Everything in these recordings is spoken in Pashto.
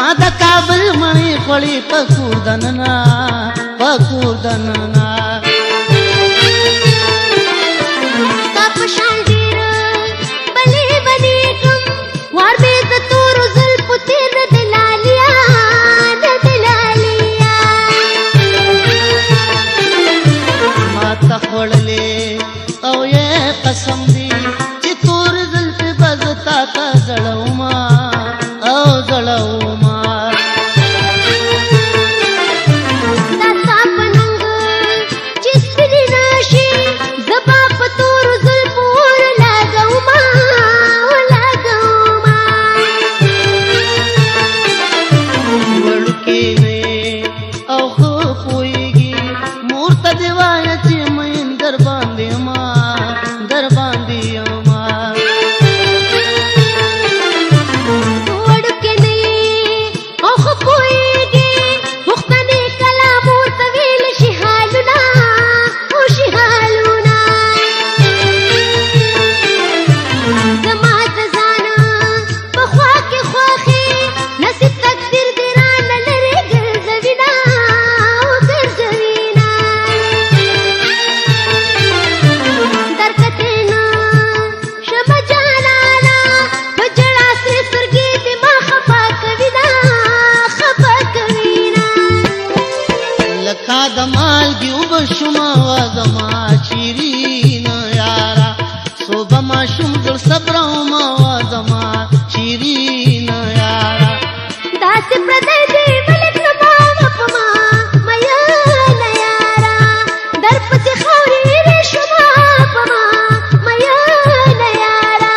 ما د کابل مړی خوړی پکور دننا تا پشان ډیر بلې بلې کوم وار به د تور زلفو تیر د دلالیا ما ته خوړلې او یې قسم دی چې تور زلفې به زه تا ته زړوما شما وزما شیرین یارا صبح ما شم زر صبر ما وزما شیرین یارا داس پردای دی ملک زما وپما میا یارا در پس خوري ری شما پما میا یارا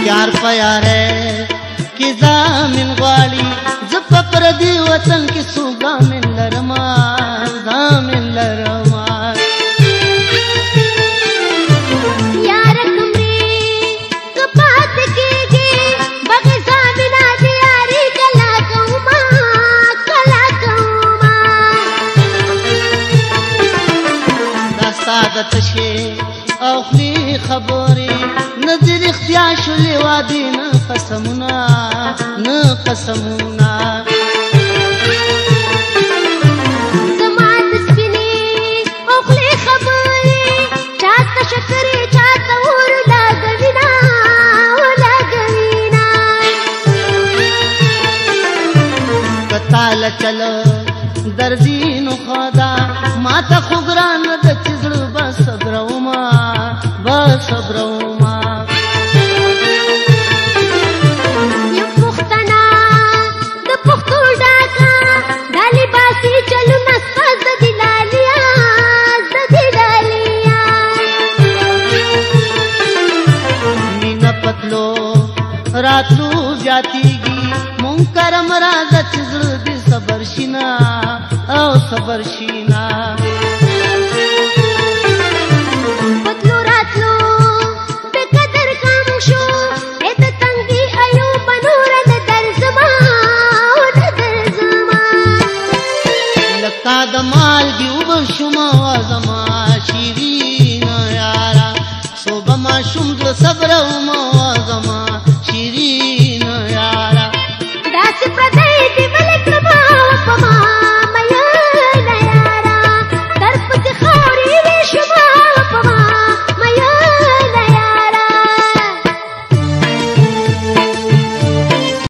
यार प्यार है कि जामिन वाली जब पردی वतन की सुगा में लरमा यार कमरे कपात के गे बगे जामिना दियारी कला कौमा دا سعادت شي او خلی خبري نظر اختیار شلی وادي نه قسمونه زمان سپینی او خلی خبري چاته شکرې چاته ور لاګوینا کتال چل درزین خدا ما ته خبران د چزړ بس صبروما یو پختنا د پختو ډاکا دالی باسی چلو نسپاس د دلالیا مینا پتلو راتلو زیاتیږي مون کرم راځه چزړ دې صبر شینا